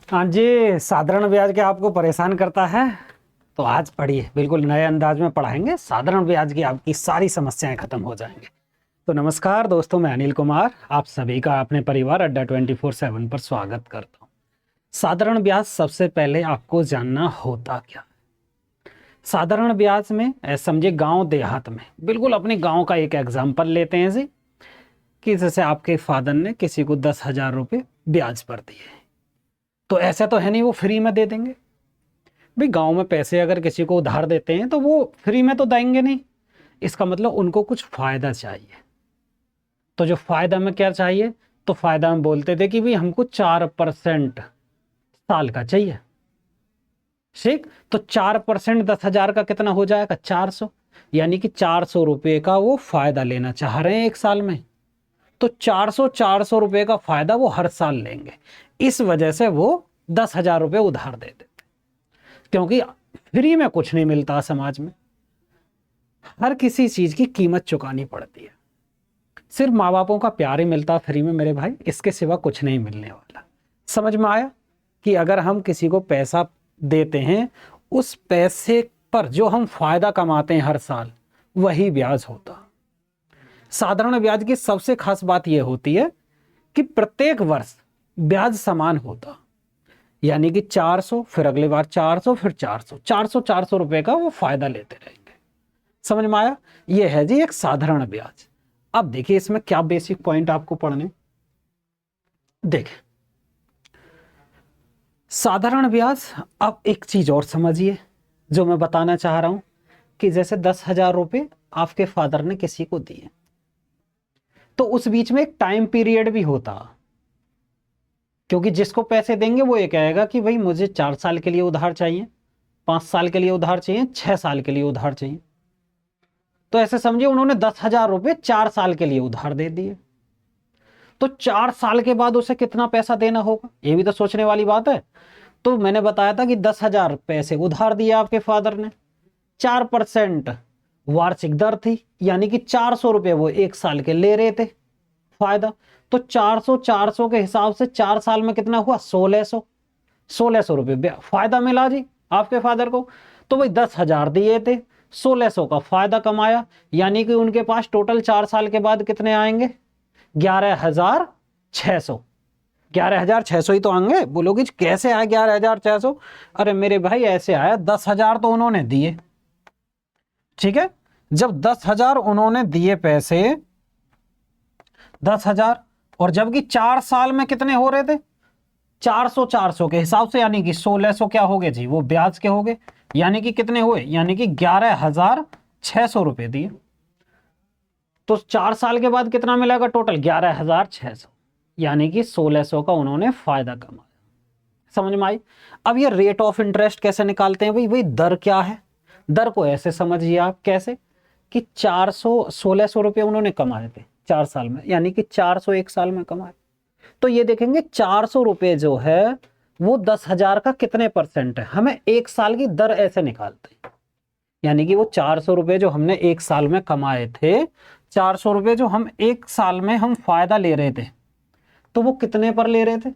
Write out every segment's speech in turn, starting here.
हाँ जी, साधारण ब्याज क्या आपको परेशान करता है? तो आज पढ़िए, बिल्कुल नए अंदाज में पढ़ाएंगे। साधारण ब्याज की आपकी सारी समस्याएं खत्म हो जाएंगे। तो नमस्कार दोस्तों, मैं अनिल कुमार आप सभी का अपने परिवार अड्डा 24/7 पर स्वागत करता हूँ। साधारण ब्याज सबसे पहले आपको जानना होता क्या। साधारण ब्याज में समझिए गांव देहात में, बिल्कुल अपने गांव का एक एग्जाम्पल लेते हैं जी, कि जैसे आपके फादर ने किसी को 10,000 रुपये ब्याज पर दिए। तो ऐसा तो है नहीं वो फ्री में दे देंगे। भाई गांव में पैसे अगर किसी को उधार देते हैं तो वो फ्री में तो देंगे नहीं, इसका मतलब उनको कुछ फायदा चाहिए। तो जो फायदा में क्या चाहिए, तो फायदा में बोलते थे कि भाई हमको 4% साल का चाहिए। ठीक, तो 4% 10,000 का कितना हो जाएगा? 400, यानी कि 400 रुपये का वो फायदा लेना चाह रहे हैं एक साल में। तो 400 रुपये का फायदा वो हर साल लेंगे। इस वजह से वो 10,000 रुपये उधार दे देते, क्योंकि फ्री में कुछ नहीं मिलता। समाज में हर किसी चीज की कीमत चुकानी पड़ती है। सिर्फ माँ बापों का प्यार ही मिलता फ्री में मेरे भाई, इसके सिवा कुछ नहीं मिलने वाला। समझ में आया कि अगर हम किसी को पैसा देते हैं, उस पैसे पर जो हम फायदा कमाते हैं हर साल, वही ब्याज होता। साधारण ब्याज की सबसे खास बात यह होती है कि प्रत्येक वर्ष ब्याज समान होता, यानी कि 400, फिर अगली बार 400, फिर 400 रुपए का वो फायदा लेते रहेंगे। समझ में आया? ये है जी एक साधारण ब्याज। अब देखिए इसमें क्या बेसिक पॉइंट आपको पढ़ने। देखिए साधारण ब्याज, अब एक चीज और समझिए जो मैं बताना चाह रहा हूं, कि जैसे 10,000 रुपये आपके फादर ने किसी को दिए, तो उस बीच में एक टाइम पीरियड भी होता, क्योंकि जिसको पैसे देंगे वो ये कहेगा कि भाई मुझे 4 साल के लिए उधार चाहिए, 5 साल के लिए उधार चाहिए, 6 साल के लिए उधार चाहिए। तो ऐसे समझिए उन्होंने 10,000 रुपये 4 साल के लिए उधार दे दिए, तो 4 साल के बाद उसे कितना पैसा देना होगा, ये भी तो सोचने वाली बात है। तो मैंने बताया था कि 10,000 पैसे उधार दिए आपके फादर ने, 4% वार्षिक दर थी, यानी कि 400 रुपये वो एक साल के ले रहे थे फायदा। तो 400 के हिसाब से 4 साल में कितना हुआ? 1600 रुपये फायदा मिला जी आपके फादर को। तो भाई 10,000 दिए थे, 1600 का फायदा कमाया, यानी कि उनके पास टोटल 4 साल के बाद कितने आएंगे? 11,600। 11,600 ही तो आएंगे। बोलोगे कैसे आया 11,600? अरे मेरे भाई ऐसे आया, 10,000 तो उन्होंने दिए, ठीक है। जब 10,000 उन्होंने दिए पैसे, 10,000, और जबकि 4 साल में कितने हो रहे थे? 400 के हिसाब से, यानी कि 1600 क्या हो गए जी? वो ब्याज के हो गए, यानी कि कितने हुए? यानी कि 11,600 रुपए दिए। तो 4 साल के बाद कितना मिलेगा टोटल? 11,600, यानी कि 1600 का उन्होंने फायदा कमाया। समझ में आई? अब ये रेट ऑफ इंटरेस्ट कैसे निकालते हैं? भाई दर क्या है? दर को ऐसे समझिए आप, कैसे कि 1600 रुपये उन्होंने कमाए थे 4 साल में, यानी कि 400 एक साल में कमाए। तो ये देखेंगे 400 रुपये जो है वो 10,000 का कितने परसेंट है, हमें एक साल की दर ऐसे निकालते हैं। यानी कि वो 400 रुपये जो हमने एक साल में कमाए थे, 400 रुपये जो हम एक साल में हम फायदा ले रहे थे, तो वो कितने पर ले रहे थे?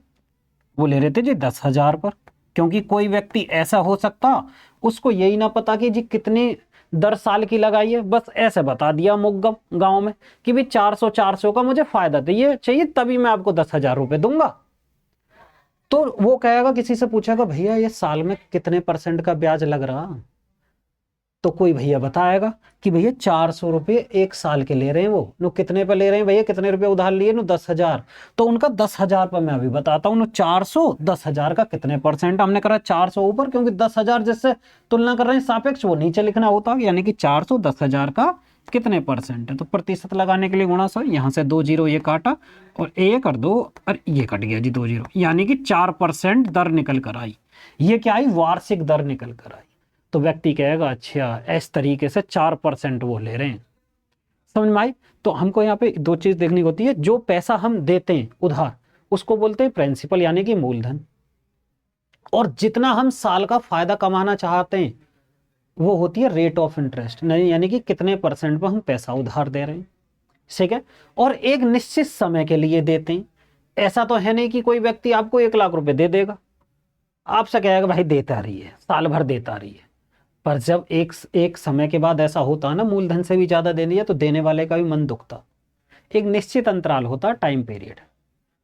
वो ले रहे थे जी 10,000 पर। क्योंकि कोई व्यक्ति ऐसा हो सकता उसको यही ना पता कि जी कितनी दर साल की लगाई है, बस ऐसे बता दिया मुग्गम गांव में कि भाई 400 का मुझे फायदा चाहिए, तभी मैं आपको 10,000 रुपये दूंगा। तो वो कहेगा, किसी से पूछेगा भैया ये साल में कितने परसेंट का ब्याज लग रहा? तो कोई भैया बताएगा कि भैया 400 रुपये एक साल के ले रहे हैं। वो नो कितने पे ले रहे हैं भैया? कितने रुपए उधार लिए? नो 10,000। तो उनका 10,000 पर मैं अभी बताता हूँ। नो 400 10,000 का कितने परसेंट हमने करा? 400 ऊपर, क्योंकि 10,000 जिससे तुलना कर रहे हैं सापेक्ष, वो नीचे लिखना होता, यानी कि 400 10,000 का कितने परसेंट है। तो प्रतिशत लगाने के लिए गुणा 100, यहाँ से 2 जीरो ये काटा, और 1 और 2 और ये कट गया जी 2 जीरो, यानी कि 4% दर निकल कर आई। ये क्या आई? वार्षिक दर निकल कर आई। तो व्यक्ति कहेगा अच्छा इस तरीके से 4% वो ले रहे हैं। समझ में आई? तो हमको यहाँ पे 2 चीज देखनी होती है। जो पैसा हम देते हैं उधार, उसको बोलते हैं प्रिंसिपल, यानी कि मूलधन। और जितना हम साल का फायदा कमाना चाहते हैं वो होती है रेट ऑफ इंटरेस्ट, नहीं, यानी कि कितने परसेंट पर हम पैसा उधार दे रहे हैं। ठीक है। और एक निश्चित समय के लिए देते हैं। ऐसा तो है नहीं कि कोई व्यक्ति आपको 1 लाख रुपए दे देगा आपसे कहेगा भाई देता रही है, साल भर देता रही है। पर जब एक समय के बाद ऐसा होता है ना, मूलधन से भी ज्यादा दे दिया, तो देने वाले का भी मन दुखता। एक निश्चित अंतराल होता है, टाइम पीरियड,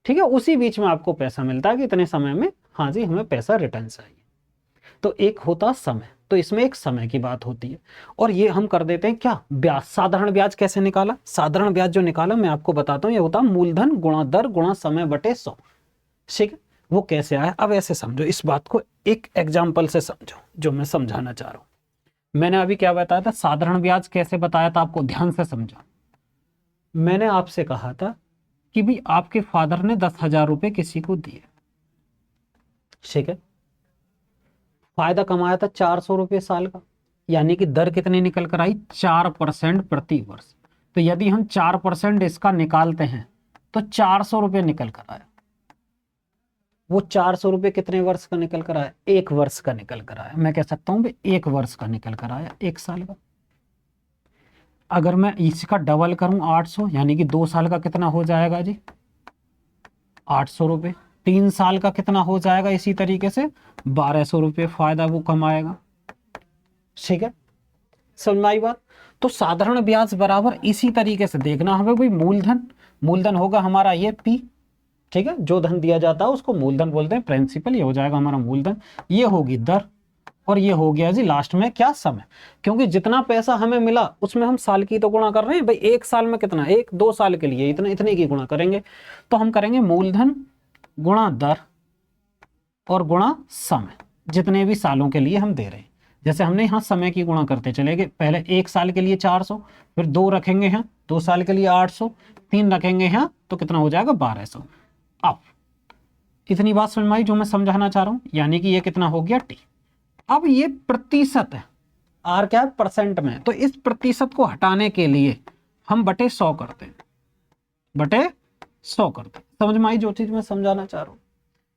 ठीक है, उसी बीच में आपको पैसा मिलता है कि इतने समय में हाँ जी हमें पैसा रिटर्न चाहिए। तो एक होता समय, तो इसमें एक समय की बात होती है। और ये हम कर देते हैं क्या, ब्याज, साधारण ब्याज कैसे निकाला, साधारण ब्याज जो निकाला मैं आपको बताता हूँ, ये होता मूलधन गुणा दर गुणा समय बटे 100, ठीक है। वो कैसे आया, अब ऐसे समझो इस बात को, एक एग्जाम्पल से समझो जो मैं समझाना चाह रहा हूं। मैंने अभी क्या बताया था, साधारण ब्याज कैसे बताया था आपको, ध्यान से समझो। मैंने आपसे कहा था कि भी आपके फादर ने 10,000 रुपए किसी को दिए, ठीक है, फायदा कमाया था 400 रुपये साल का, यानी कि दर कितनी निकल कर आई, 4% प्रति वर्ष। तो यदि हम 4% इसका निकालते हैं तो 400 रुपये निकल कर आया। वो 400 रुपये कितने वर्ष का निकल कर आया, एक वर्ष का निकल कर आया। मैं कह सकता हूं एक वर्ष का निकल कर आया, एक साल का। अगर मैं इसका डबल करूं 800, यानी कि 2 साल का कितना हो जाएगा जी, 800 रुपये। 3 साल का कितना हो जाएगा, इसी तरीके से 1200 रुपये फायदा वो कमाएगा, ठीक है, समझ में आई बात। तो साधारण ब्याज बराबर इसी तरीके से देखना हमें भाई, मूलधन, मूलधन होगा हमारा ये P, ठीक है, जो धन दिया जाता है उसको मूलधन बोलते हैं, प्रिंसिपल, ये हो जाएगा हमारा मूलधन, ये होगी दर, और ये हो गया जी लास्ट में क्या, समय। क्योंकि जितना पैसा हमें मिला उसमें हम साल की तो गुणा कर रहे हैं भाई, एक साल में कितना, 1-2 साल के लिए इतने इतने की गुणा करेंगे। तो हम करेंगे मूलधन गुणा दर और गुणा समय, जितने भी सालों के लिए हम दे रहे हैं। जैसे हमने यहाँ समय की गुणा करते चले गए, पहले 1 साल के लिए 400, फिर 2 रखेंगे यहाँ, 2 साल के लिए 800, 3 रखेंगे यहाँ तो कितना हो जाएगा 1200। अब इतनी बात समझ में आई जो मैं समझाना चाह रहा हूं, यानी कि ये कितना हो गया T। अब ये प्रतिशत है, R क्या है, परसेंट में, तो इस प्रतिशत को हटाने के लिए हम बटे 100 करते हैं, बटे 100 करते हैं। समझ में आई जो चीज मैं समझाना चाह रहा हूं,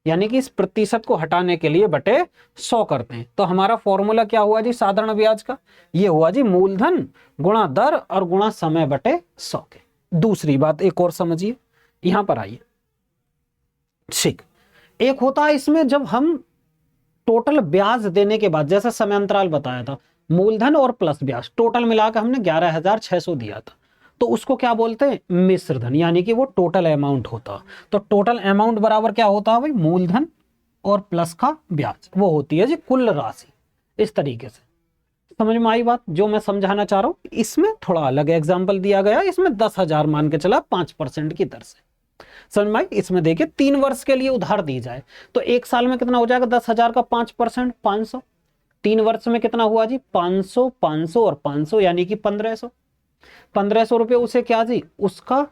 यानी कि इस प्रतिशत को हटाने के लिए बटे 100 करते हैं। तो हमारा फॉर्मूला क्या हुआ जी साधारण ब्याज का, ये हुआ जी मूलधन गुणा दर और गुणा समय बटे 100 के। दूसरी बात एक और समझिए, यहां पर आइए, ठीक, एक होता है इसमें जब हम टोटल ब्याज देने के बाद, जैसे समय अंतराल बताया था, मूलधन और प्लस ब्याज टोटल मिलाकर हमने 11,600 दिया था, तो उसको क्या बोलते हैं, मिश्र धन, यानी कि वो टोटल अमाउंट होता। तो टोटल अमाउंट बराबर क्या होता है भाई, मूलधन और प्लस का ब्याज, वो होती है जी कुल राशि। इस तरीके से समझ में आई बात जो मैं समझाना चाह रहा हूं। इसमें थोड़ा अलग एग्जाम्पल दिया गया, इसमें 10,000 मान के चला 5% की दर से, समझ में आई। इसमें देखिए 3 वर्ष के लिए उधार दी जाए तो एक साल में कितना हो जाएगा, 10,000 का 5% 500, 3 वर्ष में कितना हुआ जी 500, 500 और 500, यानी कि 1500। 1500 रुपये उसे क्या जी, उसका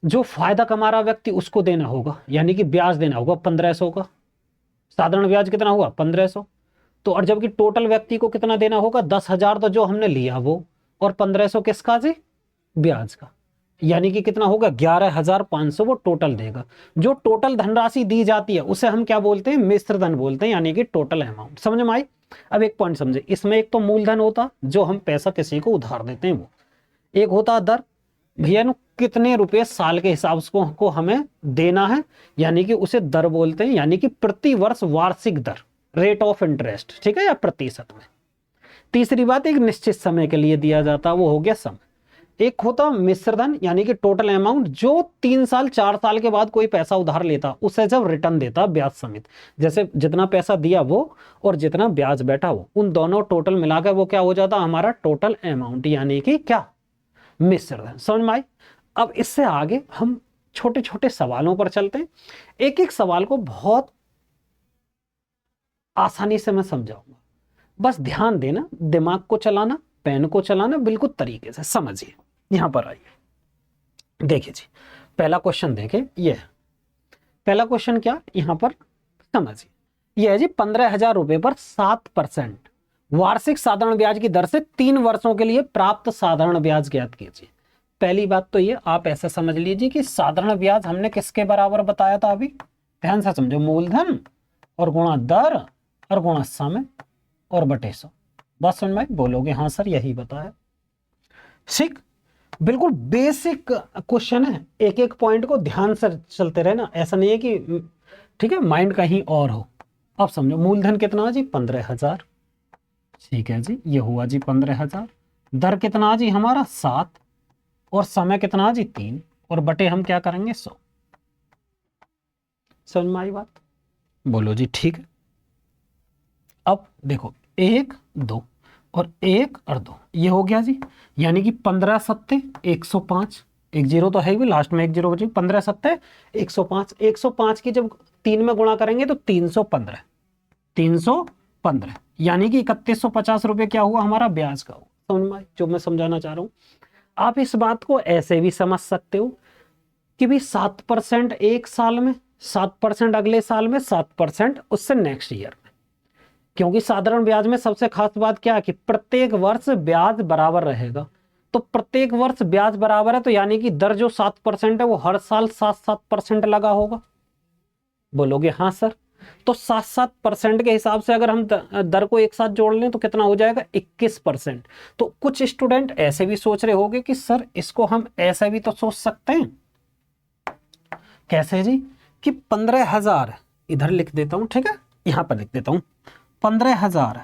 जो फायदा कमा रहा व्यक्ति उसको देना होगा, यानी कि ब्याज देना होगा 1500 का। साधारण ब्याज कितना हुआ 1500, तो और जबकि टोटल व्यक्ति को कितना देना होगा 10,000, तो जो हमने लिया वो, और 1500 किसका जी, ब्याज का, यानी कि कितना होगा 11,500 वो टोटल देगा। जो टोटल धनराशि दी जाती है उसे हम क्या बोलते हैं, मिश्र धन बोलते हैं, यानी कि टोटल अमाउंट। समझ में आई। अब एक पॉइंट समझे, इसमें एक तो मूलधन होता जो हम पैसा किसी को उधार देते हैं वो, एक होता दर, भैया कितने रुपए साल के हिसाब को हमें देना है, यानी कि उसे दर बोलते हैं, यानी कि प्रति वर्ष वार्षिक दर, रेट ऑफ इंटरेस्ट, ठीक है, या प्रतिशत में। तीसरी बात, एक निश्चित समय के लिए दिया जाता, वो हो गया समय। एक होता मिश्रधन, यानी कि टोटल अमाउंट, जो 3 साल 4 साल के बाद कोई पैसा उधार लेता उसे जब रिटर्न देता ब्याज समेत, जैसे जितना पैसा दिया वो और जितना ब्याज बैठा वो, उन दोनों टोटल मिलाकर वो क्या हो जाता हमारा टोटल अमाउंट, यानी कि क्या, मिश्रधन। समझ में आई। अब इससे आगे हम छोटे छोटे सवालों पर चलते हैं, एक एक सवाल को बहुत आसानी से मैं समझाऊंगा, बस ध्यान देना, दिमाग को चलाना, पेन को चलाना, बिल्कुल तरीके से समझिए। यहां पर आइए, देखिए जी, पहला क्वेश्चन देखें, ये पहला क्वेश्चन क्या, यहां पर समझिए, यह है जी 15,000 रुपए पर 7% वार्षिक साधारण ब्याज की दर से 3 वर्षों के लिए प्राप्त साधारण ब्याज ज्ञात कीजिए। पहली बात तो ये आप ऐसा समझ लीजिए कि साधारण ब्याज हमने किसके बराबर बताया था, अभी ध्यान से समझो, मूलधन और गुणा दर और गुणा समय और बटे 100। बस समझ में बोलोगे हाँ सर यही बताया, ठीक, बिल्कुल बेसिक क्वेश्चन है, एक एक पॉइंट को ध्यान से चलते रहना, ऐसा नहीं है कि ठीक है माइंड कहीं और हो, अब समझो मूलधन कितना जी 15,000, ठीक है जी, ये हुआ जी 15,000। दर कितना जी हमारा 7, और समय कितना जी 3, और बटे हम क्या करेंगे 100। समझ में आई बात? बोलो जी ठीक है। अब देखो 1 2 और 1 और 2 ये हो गया जी, यानी कि 15 सत्ते 105, एक जीरो तो है भी लास्ट में, एक जीरो बची, 15 सत्ते 105, 105 की जब 3 में गुणा करेंगे तो 315, 315 यानी कि 3150 रुपये क्या हुआ हमारा ब्याज का हुआ। समझ में? जो मैं समझाना चाह रहा हूं, आप इस बात को ऐसे भी समझ सकते हो कि भी 7% एक साल में, 7% अगले साल में, 7% उससे नेक्स्ट ईयर में। क्योंकि साधारण ब्याज में सबसे खास बात क्या है कि प्रत्येक वर्ष ब्याज बराबर रहेगा। तो प्रत्येक वर्ष ब्याज बराबर है, तो यानी कि दर जो 7% है वो हर साल 7% लगा होगा। बोलोगे हाँ सर, तो 7% के हिसाब से अगर हम दर को एक साथ जोड़ लें तो कितना हो जाएगा 21%। तो कुछ स्टूडेंट ऐसे भी सोच रहे होंगे कि सर इसको हम ऐसा भी तो सोच सकते हैं। कैसे जी? कि 15,000 इधर लिख देता हूं, ठीक है, यहां पर लिख देता हूं 15,000,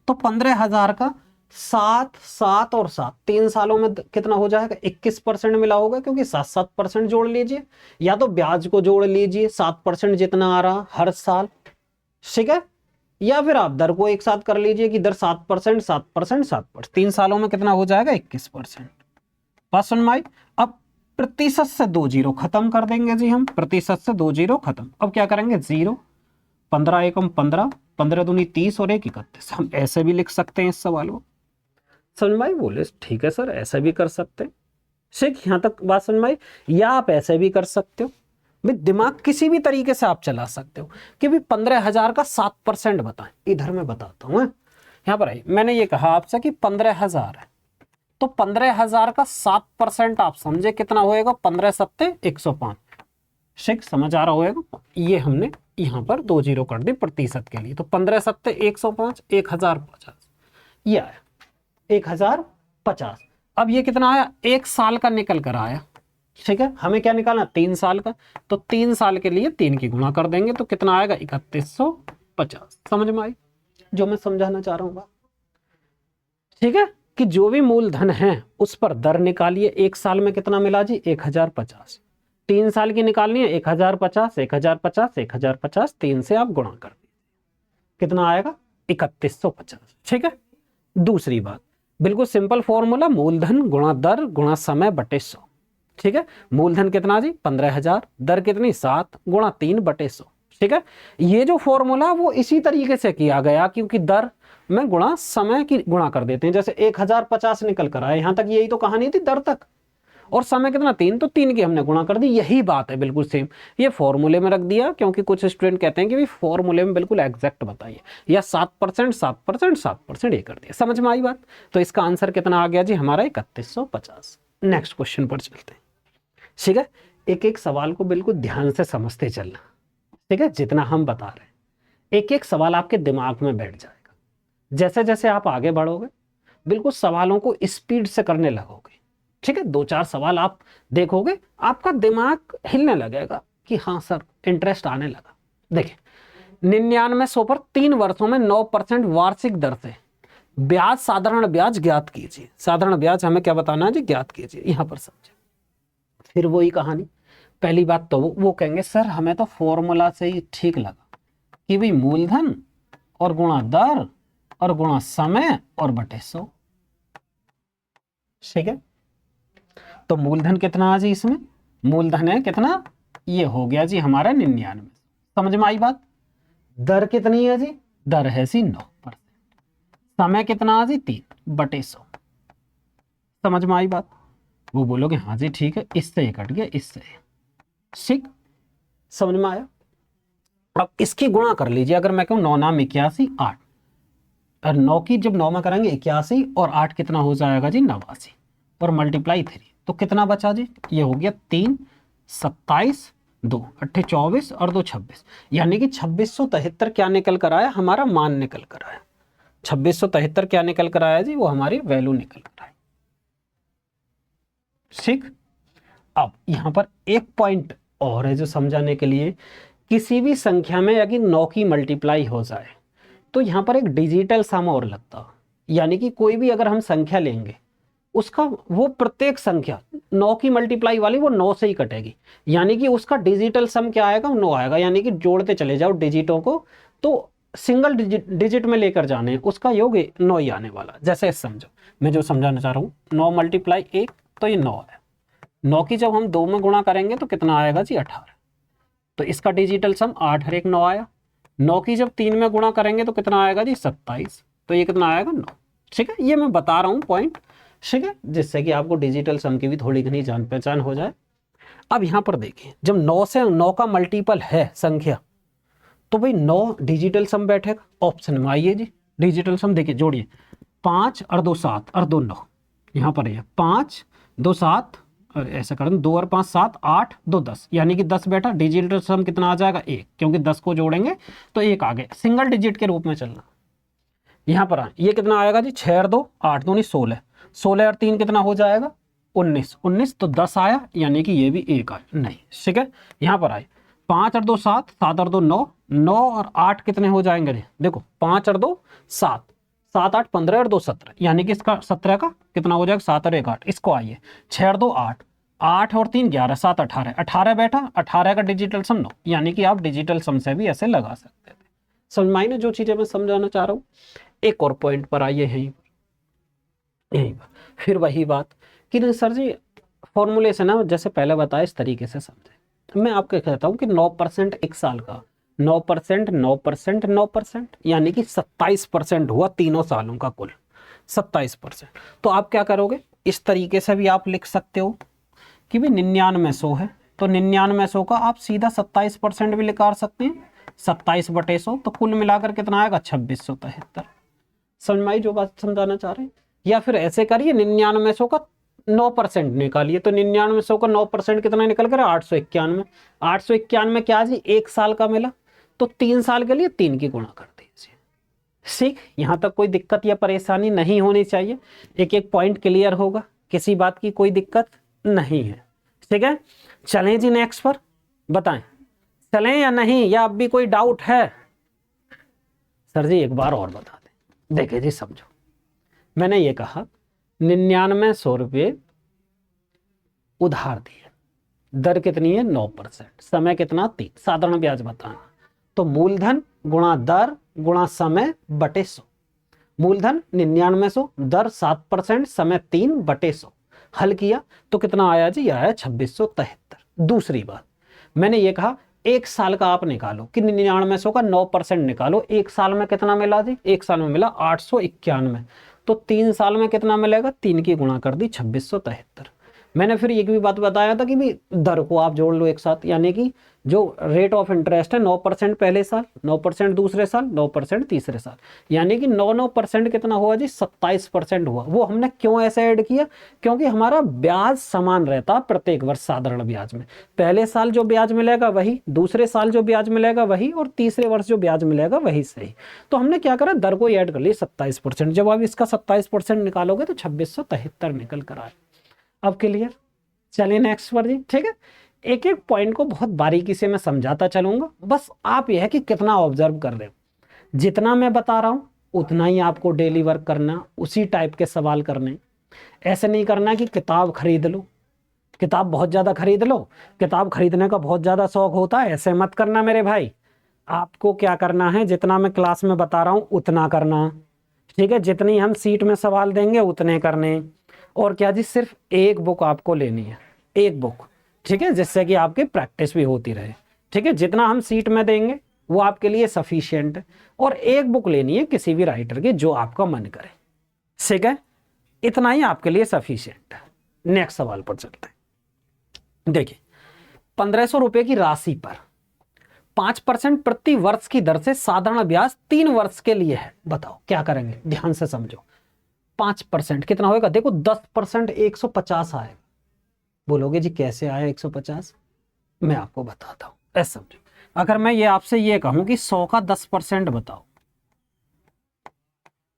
तो 15,000 का 7 7 और 7 3 सालों में कितना हो जाएगा 21% मिला होगा, क्योंकि 7% जोड़ लीजिए, या तो ब्याज को जोड़ लीजिए 7% जितना आ रहा हर साल, ठीक है, या फिर आप दर को एक साथ कर लीजिए कि दर 7% 7% 7%, 3 सालों में कितना हो जाएगा 21%। बात सुन माई। अब प्रतिशत से 2 जीरो खत्म कर देंगे जी हम, प्रतिशत से 2 जीरो खत्म। अब क्या करेंगे 0, 15 एकम 15, 15 दूनी 30 और 1 31। हम ऐसे भी लिख सकते हैं इस सवाल को। समझ में आई? बोले ठीक है सर, ऐसा भी कर सकते हैं। ठीक, यहां तक बात समझ में आई? या आप ऐसे भी कर सकते हो, भाई दिमाग किसी भी तरीके से आप चला सकते हो कि भाई 15,000 का 7% बताएं। इधर मैं बताता हूं, यहां पर आई, मैंने ये कहा आपसे कि 15,000 है, तो 15,000 का 7% आप समझे कितना होएगा, 15 सत्ते 105। ठीक, समझ आ रहा होगा? ये हमने यहां पर 2 जीरो कर दी प्रतिशत के लिए, तो 15 सत्ते 105, 1050 ये आया 1050। अब ये कितना आया, 1 साल का निकल कर आया। ठीक है, हमें क्या निकालना 3 साल का, तो 3 साल के लिए 3 की गुणा कर देंगे तो कितना आएगा 3150। समझ में आई जो मैं समझाना चाह रहा हूं? ठीक है, कि जो भी मूलधन है उस पर दर निकालिए। 1 साल में कितना मिला जी 1050, 3 साल की निकालनी है 1050 1050 1050, 3 से आप गुणा कर दीजिए, कितना आएगा 3150। ठीक है, दूसरी बात बिल्कुल सिंपल फॉर्मूला, मूलधन गुणा दर गुणा समय बटे 100। ठीक है, मूलधन कितना जी 15,000, दर कितनी 7 गुणा 3 बटे 100। ठीक है, ये जो फॉर्मूला वो इसी तरीके से किया गया, क्योंकि दर में गुणा समय की गुणा कर देते हैं। जैसे 1050 निकल कर आया, यहां तक यही तो कहानी थी दर तक, और समय कितना 3, तो 3 की हमने गुणा कर दी। यही बात है बिल्कुल सेम, ये फॉर्मूले में रख दिया, क्योंकि कुछ स्टूडेंट कहते हैं कि भाई फॉर्मूले में बिल्कुल एग्जैक्ट बताइए, या 7% 7% 7% ये कर दिया। समझ में आई बात? तो इसका आंसर कितना आ गया जी हमारा 3150। नेक्स्ट क्वेश्चन पर चलते हैं। ठीक है, एक एक सवाल को बिल्कुल ध्यान से समझते चलना। ठीक है, जितना हम बता रहे हैं एक एक सवाल आपके दिमाग में बैठ जाएगा। जैसे जैसे आप आगे बढ़ोगे बिल्कुल सवालों को स्पीड से करने लगोगे। ठीक है, 2-4 सवाल आप देखोगे आपका दिमाग हिलने लगेगा कि हाँ सर इंटरेस्ट आने लगा। देखिए 9900 पर 3 वर्षों में 9% वार्षिक दर से ब्याज, साधारण ब्याज ज्ञात कीजिए। साधारण ब्याज हमें क्या बताना है जी, ज्ञात कीजिए। यहां पर समझे, फिर वही कहानी। पहली बात तो वो कहेंगे सर हमें तो फॉर्मूला से ही ठीक लगा कि भाई मूलधन और गुणा दर और गुणा समय और बटे 100। ठीक है, तो मूलधन कितना है जी, इसमें मूलधन है कितना, ये हो गया जी हमारा 99। समझ में आई बात? दर कितनी है जी, दर है सी 9%, समय कितना है जी 3 बटे 100। समझ में आई बात? वो बोलोगे हाँ जी ठीक है, इससे कट गया इससे। ठीक, समझ में आया? अब इसकी गुणा कर लीजिए। अगर मैं कहूं 9 नाम 81 8, और 9 की जब 9 में करेंगे 81 और 8 कितना हो जाएगा जी 89, और मल्टीप्लाई 3, तो कितना बचा जी, ये हो गया 3 27 2 8 24 और 2 26, यानी कि 2673 क्या निकल कर आया, हमारा मान निकल कर आया। 2673 क्या निकल कर आया जी, वो हमारी वैल्यू निकल कर आई। ठीक, अब यहां पर एक पॉइंट और है जो समझाने के लिए, किसी भी संख्या में यदि 9 की मल्टीप्लाई हो जाए तो यहाँ पर एक डिजिटल सम और लगता, यानी कि कोई भी अगर हम संख्या लेंगे उसका वो प्रत्येक संख्या 9 की मल्टीप्लाई वाली वो 9 से ही कटेगी, यानी कि उसका डिजिटल सम क्या आएगा, 9 आएगा। यानी कि जोड़ते चले जाओ डिजिटों को तो सिंगल डिजिट में लेकर जाने हैं, उसका योग 9 ही आने वाला। जैसे समझो मैं जो समझाना चाह रहा हूँ, 9 मल्टीप्लाई 1 तो ये 9 है। 9 की जब हम 2 में गुणा करेंगे तो कितना आएगा जी, 18। तो इसका डिजिटल सम 8 और 1 9 आया। 9 की जब 3 में गुणा करेंगे तो कितना आएगा जी, 27। तो ये कितना आएगा, 9। ठीक है, ये मैं बता रहा हूँ पॉइंट, ठीक है, जिससे कि आपको डिजिटल सम की भी थोड़ी घनी जान पहचान हो जाए। अब यहाँ पर देखिए, जब 9 से 9 का मल्टीपल है संख्या तो भाई 9 डिजिटल सम बैठेगा। ऑप्शन में आइए जी, डिजिटल सम देखिए, जोड़िए 5 और 2 7 और 2 9, यहाँ पर है 5 2 7 और ऐसा करें 2 और 5 7 8 2 10, यानी कि 10 बैठा। डिजिटल सम कितना आ जाएगा, 1, क्योंकि 10 को जोड़ेंगे तो 1 आ गया। सिंगल डिजिट के रूप में चलना। यहाँ पर ये कितना आएगा जी, 6 और 2 8 2 16, 16 और 3 कितना हो जाएगा, 19, 19 तो 10 आया, यानी कि ये भी 1 आया नहीं। ठीक है, यहाँ पर आए 5 और 2 7, 7 और 2 9, 9 और 8 कितने हो जाएंगे, देखो 5 और 2 7, 7 8 15 और 2 17, यानी कि इसका 17 का कितना हो जाएगा, 7 और 1 8। इसको आइए 6 और 2 8, 8 और 3 11, 7 18, 18 बैठा, 18 का डिजिटल सम 9, यानी कि आप डिजिटल सम से भी ऐसे लगा सकते थे। समझ में आई ना जो चीजें मैं समझाना चाह रहा हूँ। एक और पॉइंट पर आइए, यहीं पर फिर वही बात कि सर जी फॉर्मूले से ना जैसे पहले बताया इस तरीके से समझे। मैं आपको कहता हूँ कि 9% एक साल का, 9% 9% 9%, यानी कि 27% हुआ तीनों सालों का कुल 27%। तो आप क्या करोगे, इस तरीके से भी आप लिख सकते हो कि भाई 9900 है तो 9900 का आप सीधा 27% भी निकाल सकते हैं, 27/100, तो कुल मिलाकर कितना आएगा, 2673। समझ में आई जो बात समझाना चाह रहे हैं। या फिर ऐसे करिए 9900 का 9% निकालिए, तो 9900 का 9% कितना निकल कर, 891। 891 क्या जी, एक साल का मिला, तो 3 साल के लिए 3 की गुणा कर दीजिए। ठीक, यहां तक कोई दिक्कत या परेशानी नहीं होनी चाहिए। एक एक पॉइंट क्लियर होगा, किसी बात की कोई दिक्कत नहीं है। ठीक है, चलें जी नेक्स्ट पर, बताएं चलें या नहीं, या अब भी कोई डाउट है। सर जी एक बार और बता दें, देखिए जी समझो, मैंने ये कहा 9900 रुपये उधार दिए, दर कितनी है 9%, समय कितना 3, साधारण ब्याज बताना। तो मूलधन गुणा दर गुणा समय बटे 100। मूलधन 9900, दर 7%, समय 3/100। हल किया तो कितना आया जी, आया 2673। दूसरी बात मैंने ये कहा एक साल का आप निकालो कि 9900 का 9% निकालो, एक साल में कितना मिला जी, एक साल में मिला 891। तो 3 साल में कितना मिलेगा, 3 की गुणा कर दी 2673। मैंने फिर एक भी बात बताया था कि भी दर को आप जोड़ लो एक साथ, यानी कि जो रेट ऑफ इंटरेस्ट है 9% पहले साल, 9% दूसरे साल, 9% तीसरे साल, यानी कि 9% कितना हुआ जी, 27% हुआ। वो हमने क्यों ऐसे ऐड किया, क्योंकि हमारा ब्याज समान रहता प्रत्येक वर्ष साधारण ब्याज में। पहले साल जो ब्याज मिलेगा वही, दूसरे साल जो ब्याज मिलेगा वही, और तीसरे वर्ष जो ब्याज मिलेगा वही सही। तो हमने क्या करा, दर को ऐड कर लिया 27%। जब आप इसका 27% निकालोगे तो 2673 निकल कर आए। अब क्लियर, चलिए नेक्स्ट पर जी। ठीक है, एक एक पॉइंट को बहुत बारीकी से मैं समझाता चलूंगा, बस आप यह है कि कितना ऑब्जर्व कर रहे हो। जितना मैं बता रहा हूं उतना ही आपको डेली वर्क करना, उसी टाइप के सवाल करने। ऐसे नहीं करना कि किताब खरीद लो, किताब बहुत ज़्यादा खरीद लो, किताब खरीदने का बहुत ज़्यादा शौक होता है, ऐसे मत करना मेरे भाई। आपको क्या करना है, जितना मैं क्लास में बता रहा हूँ उतना करना। ठीक है, जितनी हम सीट में सवाल देंगे उतने करने। और क्या जी, सिर्फ एक बुक आपको लेनी है, एक बुक। ठीक है, जिससे कि आपकी प्रैक्टिस भी होती रहे। ठीक है, जितना हम सीट में देंगे वो आपके लिए सफिशिएंट है। और एक बुक लेनी है किसी भी राइटर की जो आपका मन करे। ठीक है, इतना ही आपके लिए सफिशिएंट है। नेक्स्ट सवाल पर चलते हैं। देखिए 1500 रुपए की राशि पर 5% प्रति वर्ष की दर से साधारण ब्याज 3 वर्ष के लिए है। बताओ क्या करेंगे, ध्यान से समझो। 5% कितना होगा, देखो 10% 150 आएगा। बोलोगे जी कैसे आया 150, मैं आपको बताता हूं, ऐसा समझो। अगर मैं ये आपसे ये कहूं कि 100 का 10% बताओ,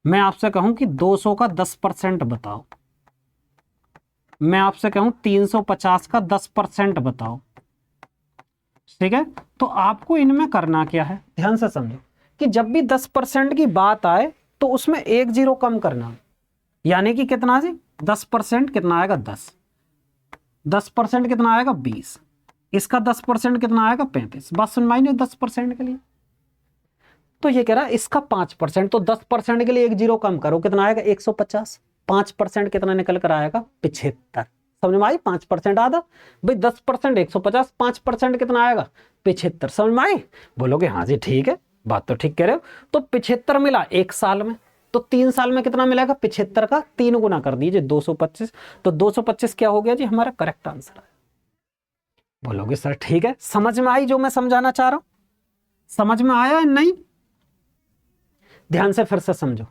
मैं आपसे कहूं कि 200 का 10% बताओ, मैं आपसे कहूं 350 का 10% बताओ, ठीक है। तो आपको इनमें करना क्या है, ध्यान से समझो कि जब भी 10% की बात आए तो उसमें एक जीरो कम करना, यानी कि कितना जी 10% कितना आएगा 10% कितना आएगा 20, इसका 10% कितना आएगा 35। बात सुन माइने 10% के लिए तो ये कह रहा है इसका 5%, तो 10% के लिए एक जीरो कम करो, कितना आएगा 150। 5% कितना निकल कर आएगा 75। समझ में आई, 5% आधा भाई 10% 150, 5% कितना आएगा 75। समझ में आई, बोलोगे हाँ जी ठीक है, बात तो ठीक कह रहे हो। तो 75 मिला एक साल में, तो 3 साल में कितना मिलेगा 75 का 3 गुना कर दीजिए 225। तो 225 क्या हो गया जी हमारा करेक्ट आंसर है। बोलोगे सर ठीक है, समझ में आई जो मैं समझाना चाह रहा हूं, समझ में आया नहीं? ध्यान से फिर से समझो,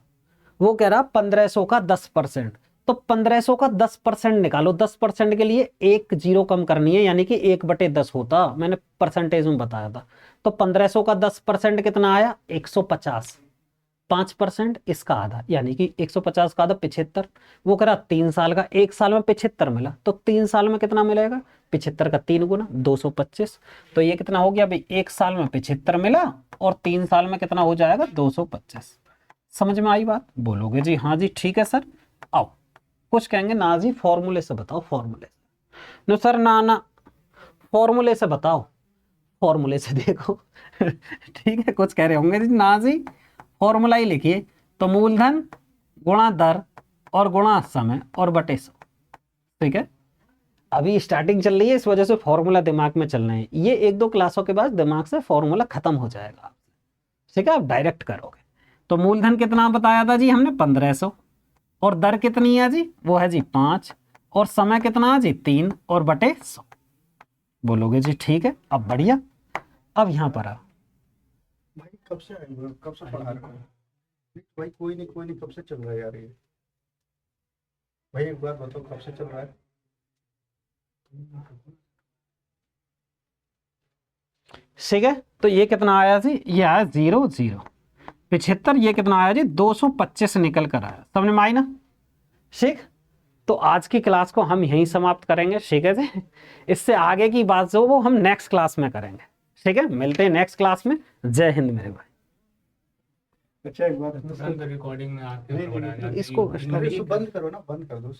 वो कह रहा 1500 का 10%, तो 1500 का 10% निकालो, 10% के लिए एक जीरो कम करनी है, यानी कि 1/10 होता, मैंने परसेंटेज में बताया था। तो 1500 का 10% कितना आया 150, 5% इसका आधा, यानी कि 150 का आधा 75। वो करा 3 साल का, एक साल में 75 मिला, तो 3 साल में कितना मिलेगा 75 का 3 गुना 225। तो ये कितना हो गया भाई, एक साल में 75 मिला और 3 साल में कितना हो जाएगा 225। समझ में आई बात? बोलोगे जी हाँ जी ठीक है सर। आओ कुछ कहेंगे ना जी फॉर्मूले से बताओ, फॉर्मूले नो सर ना ना फॉर्मूले से बताओ, फॉर्मूले से देखो ठीक है, कुछ कह रहे होंगे जी ना जी फॉर्मूला ही लिखिए, तो मूलधन गुणा दर और गुणा समय और बटे 100। ठीक है, अभी स्टार्टिंग चल रही है इस वजह से फॉर्मूला दिमाग में चल रहे हैं, ये 1-2 क्लासों के बाद दिमाग से फॉर्मूला खत्म हो जाएगा। ठीक है, आप डायरेक्ट करोगे। तो मूलधन कितना बताया था जी हमने 1500, और दर कितनी है जी वो है जी 5, और समय कितना है जी 3 और बटे 100। बोलोगे जी ठीक है, अब बढ़िया। अब यहाँ पर आओ भाई कब से आए, कब से पढ़ा रहे हो भाई? कोई नहीं कब से चल रहा है यार ये? भाई एक बार बताओ कब से चल रहा है? ठीक है, तो ये कितना आया जी, ये आया 0 0 75, ये कितना आया जी 225 निकल कर आया। समझ में आई ना? ठीक, तो आज की क्लास को हम यहीं समाप्त करेंगे। ठीक है जी, इससे आगे की बात जो वो हम नेक्स्ट क्लास में करेंगे। ठीक है, मिलते हैं नेक्स्ट क्लास में। जय हिंद मेरे भाई। अच्छा एक बात रिकॉर्डिंग में आके नहीं, इसको इसको बंद करो ना, बंद कर दो।